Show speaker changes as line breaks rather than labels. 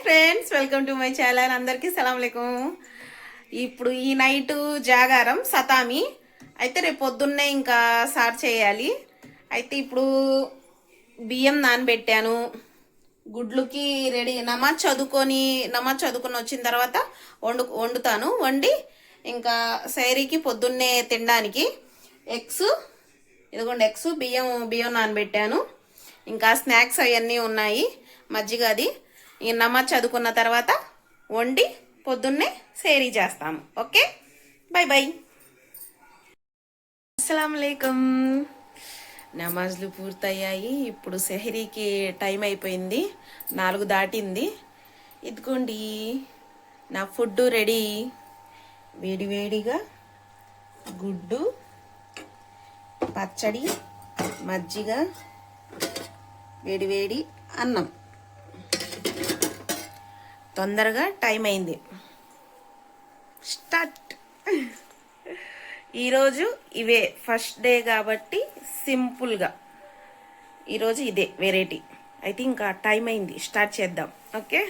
Friends, welcome to my channel. అందరికీ సలాం అలైకుం. ఇప్పుడు ఈ నైట్ జాగారం సతామి అయితే రేపు పొద్దున్నే ఇంకా స్టార్ట్ చేయాలి. అయితే ఇప్పుడు బియ్యం నానబెట్టాను. గుడ్లుకి రెడీ నమాజ్ చదువుకొని వచ్చిన తర్వాత వండుతాను. వండి ఇంకా సైరీకి పొద్దున్నే తినడానికి ఎగ్స్, ఇదిగోండి ఎగ్స్, బియ్యం నానబెట్టాను. ఇంకా స్నాక్స్ అవన్నీ ఉన్నాయి, మజ్జిగ అది. ఈ నమాజ్ చదువుకున్న తర్వాత వండి పొద్దున్నే సేరీ చేస్తాము. Okay, by by. అస్సలం అలైకుం. నమాజ్లు పూర్తయ్యాయి. ఇప్పుడు సెహరీకి టైం అయిపోయింది, 4 దాటింది. ఇదిగోండి నా ఫుడ్ రెడీ. వేడివేడిగా గుడ్డు, పచ్చడి, మజ్జిగ, వేడివేడి అన్నం. తొందరగా టైం అయింది, స్టార్ట్. ఈరోజు ఇవే ఫస్ట్ డే కాబట్టి సింపుల్గా ఈరోజు ఇదే వెరైటీ. అయితే ఇంకా టైం అయింది, స్టార్ట్ చేద్దాం. ఓకే.